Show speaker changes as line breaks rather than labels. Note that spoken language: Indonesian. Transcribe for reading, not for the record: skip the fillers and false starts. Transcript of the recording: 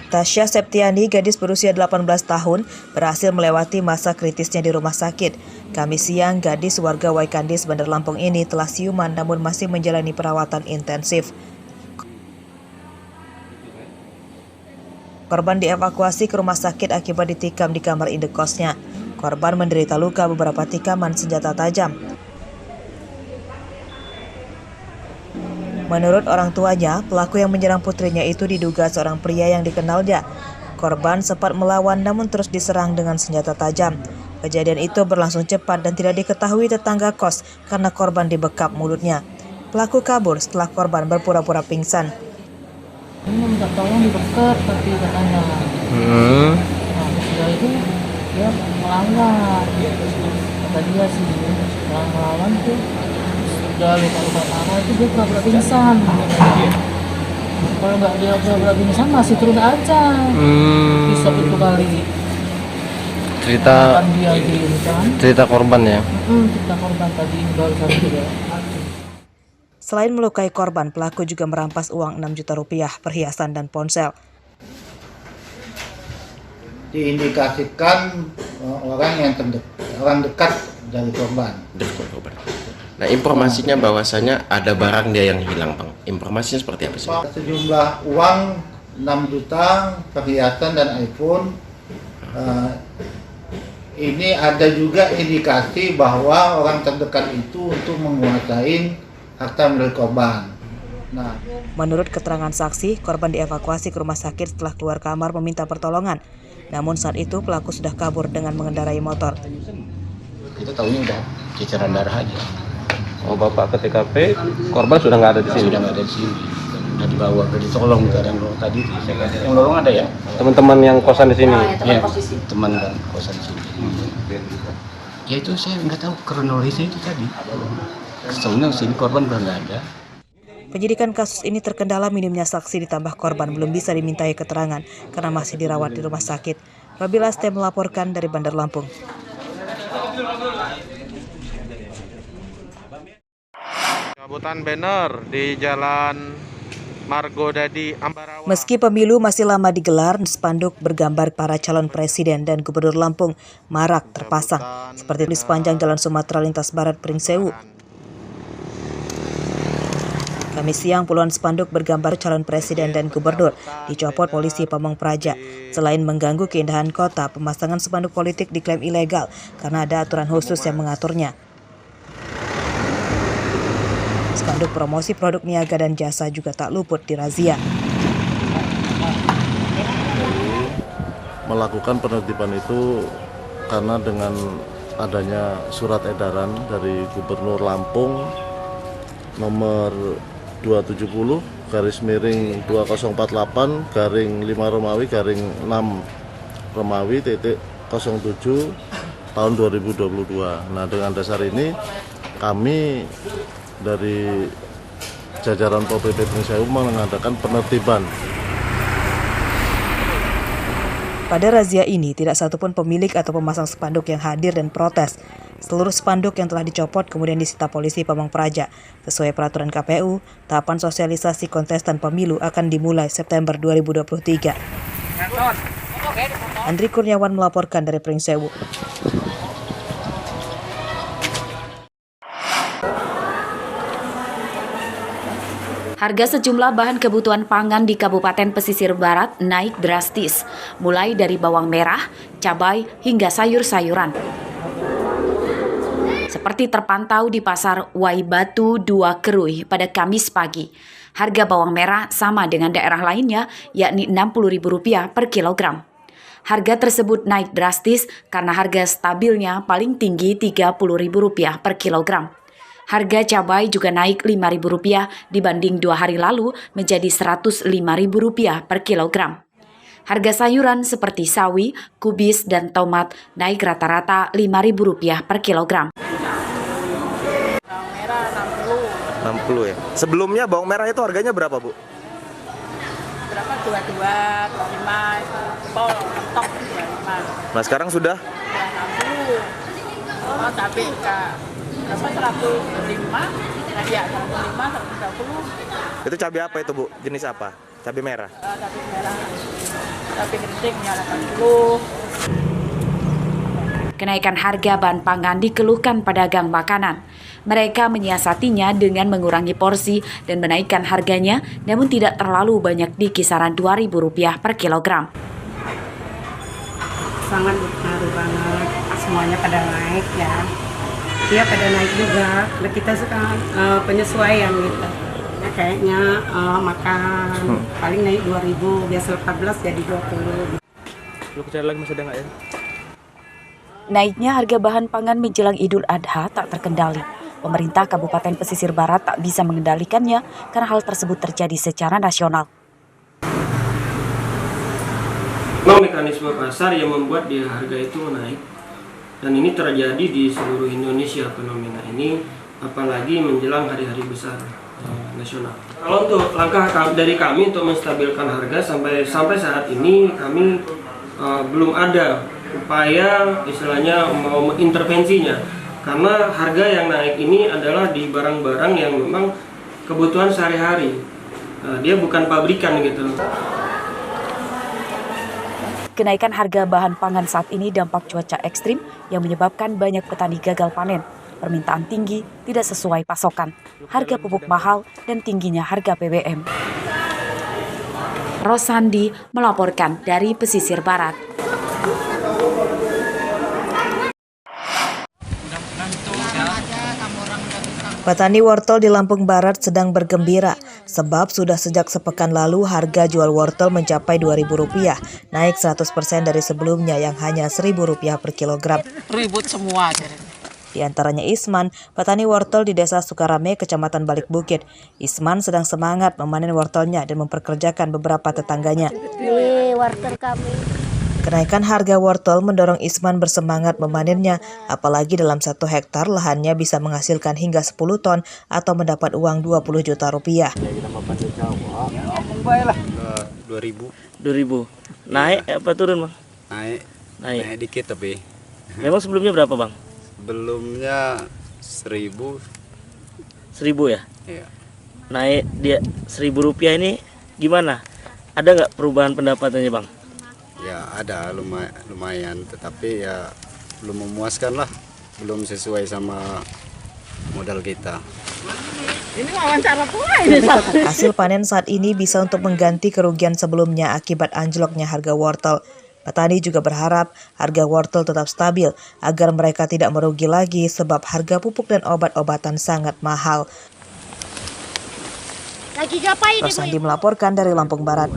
Tasya Septiani, gadis berusia 18 tahun, berhasil melewati masa kritisnya di rumah sakit. Kamis siang, gadis warga Waikandis, Bandar Lampung ini telah siuman namun masih menjalani perawatan intensif. Korban dievakuasi ke rumah sakit akibat ditikam di kamar indekosnya. Korban menderita luka beberapa tikaman senjata tajam. Menurut orang tuanya, pelaku yang menyerang putrinya itu diduga seorang pria yang dikenalnya. Korban sempat melawan namun terus diserang dengan senjata tajam. Kejadian itu berlangsung cepat dan tidak diketahui tetangga kos karena korban dibekap mulutnya. Pelaku kabur setelah korban berpura-pura pingsan.
Ini minta tolong dibekap tapi katanya. Nah, setelah itu dia melanggar. Kata dia sih, setelah melawan tuh udah luka-luka parah itu dia pura-pura pingsan. Kalau nggak dia pura-pura pingsan masih turun aja. Pisau itu kali.
Cerita korban ya?
Cerita korban tadi baru saja.
Selain melukai korban, pelaku juga merampas uang 6 juta rupiah, perhiasan dan ponsel.
Diindikasikan orang dekat dari korban.
Nah, informasinya bahwasanya ada barang dia yang hilang, Bang. Informasinya seperti apa sih?
Sejumlah uang 6 juta, perhiasan dan iPhone. Ini ada juga indikasi bahwa orang terdekat itu untuk menguasai harta milik korban. Nah,
menurut keterangan saksi, korban dievakuasi ke rumah sakit setelah keluar kamar meminta pertolongan. Namun saat itu pelaku sudah kabur dengan mengendarai motor.
Kita tahunya udah ceceran darah aja.
Oh, Bapak ke TKP, korban sudah nggak ada di sini?
Sudah nggak ada di sini. Udah dibawa ke ditolong dan tadi yang nolong ada ya.
Teman-teman yang kosan di sini?
Ya, teman dan kosan di sini. Ya itu saya nggak tahu kronologisnya itu tadi. Soalnya sini korban udah nggak ada.
Penyidikan kasus ini terkendala minimnya saksi ditambah korban belum bisa dimintai keterangan karena masih dirawat di rumah sakit. Rabila Ste melaporkan dari Bandar Lampung.
Cabutan banner di Jalan Margodadi, Ambarawa.
Meski pemilu masih lama digelar, spanduk bergambar para calon presiden dan gubernur Lampung marak terpasang, seperti di sepanjang Jalan Sumatera Lintas Barat Pringsewu. Kamis siang, puluhan spanduk bergambar calon presiden dan gubernur dicopot polisi Pamong Praja. Selain mengganggu keindahan kota, pemasangan spanduk politik diklaim ilegal karena ada aturan khusus yang mengaturnya. Spanduk promosi produk niaga dan jasa juga tak luput dirazia.
Melakukan penertiban itu karena dengan adanya surat edaran dari Gubernur Lampung nomor 270/2048/5 Romawi -6 Romawi .07 tahun 2022. Nah, dengan dasar ini kami dari jajaran Pol PP Pringsewu mengadakan penertiban.
Pada razia ini, tidak satupun pemilik atau pemasang spanduk yang hadir dan protes. Seluruh spanduk yang telah dicopot kemudian disita polisi Pamong Praja. Sesuai peraturan KPU, tahapan sosialisasi kontestan pemilu akan dimulai September 2023. Andri Kurniawan melaporkan dari Pringsewu.
Harga sejumlah bahan kebutuhan pangan di Kabupaten Pesisir Barat naik drastis, mulai dari bawang merah, cabai, hingga sayur-sayuran. Seperti terpantau di Pasar Waibatu 2 Kerui pada Kamis pagi. Harga bawang merah sama dengan daerah lainnya, yakni Rp60.000 per kilogram. Harga tersebut naik drastis karena harga stabilnya paling tinggi Rp30.000 per kilogram. Harga cabai juga naik Rp5.000 dibanding 2 hari lalu menjadi Rp105.000 per kilogram. Harga sayuran seperti sawi, kubis, dan tomat naik rata-rata Rp5.000 per kilogram.
Bawang merah
60 ya. Sebelumnya bawang merah itu harganya berapa, Bu?
berapa? 22, 25, pol, mentok 25.
Nah, sekarang sudah
60. Oh, tapi berapa 105? Ya, 105, 130.
itu cabai apa itu, Bu? Jenis apa? Cabai merah.
Cabai merah.
cabai keriting 80.
Kenaikan harga bahan pangan dikeluhkan pedagang makanan. Mereka menyiasatinya dengan mengurangi porsi dan menaikkan harganya, namun tidak terlalu banyak di kisaran Rp2.000 per kilogram.
Sangat berpengaruh banget, semuanya pada naik ya. Iya pada naik juga, kita suka penyesuaian gitu. Ya, kayaknya makan paling naik 2.000, biasa 14 jadi 20.
Lu cari lagi masih ada nggak ya?
Naiknya harga bahan pangan menjelang Idul Adha tak terkendali. Pemerintah Kabupaten Pesisir Barat tak bisa mengendalikannya karena hal tersebut terjadi secara nasional.
Mekanisme pasar yang membuat dia harga itu naik, dan ini terjadi di seluruh Indonesia fenomena ini, apalagi menjelang hari-hari besar nasional. Kalau untuk langkah dari kami untuk menstabilkan harga sampai saat ini kami belum ada upaya istilahnya mau intervensinya, karena harga yang naik ini adalah di barang-barang yang memang kebutuhan sehari-hari, dia bukan pabrikan gitu.
Kenaikan harga bahan pangan saat ini dampak cuaca ekstrim yang menyebabkan banyak petani gagal panen. Permintaan tinggi, tidak sesuai pasokan, harga pupuk mahal, dan tingginya harga BBM. Rosandi melaporkan dari Pesisir Barat.
Petani wortel di Lampung Barat sedang bergembira sebab sudah sejak sepekan lalu harga jual wortel mencapai Rp2.000, naik 100% dari sebelumnya yang hanya Rp1.000 per kilogram.
Ribut semua.
Di antaranya Isman, petani wortel di Desa Sukarame, Kecamatan Balik Bukit. Isman sedang semangat memanen wortelnya dan memperkerjakan beberapa tetangganya.
Wortel kami.
Kenaikan harga wortel mendorong Isman bersemangat memanennya, apalagi dalam 1 hektar lahannya bisa menghasilkan hingga 10 ton atau mendapat uang Rp20 juta.
2.000.
Naik apa turun, Bang?
Naik dikit tapi.
Memang sebelumnya berapa, Bang?
Sebelumnya 1.000.
1.000 ya?
Iya.
Naik dia Rp1.000 ini gimana? Ada nggak perubahan pendapatannya, Bang?
Ya ada lumayan, tetapi ya belum memuaskan lah, belum sesuai sama modal kita.
Ini wawancara pula ini.
Hasil panen saat ini bisa untuk mengganti kerugian sebelumnya akibat anjloknya harga wortel. Petani juga berharap harga wortel tetap stabil agar mereka tidak merugi lagi sebab harga pupuk dan obat-obatan sangat mahal.
Lagi ngapain?
Rosandi melaporkan dari Lampung Barat.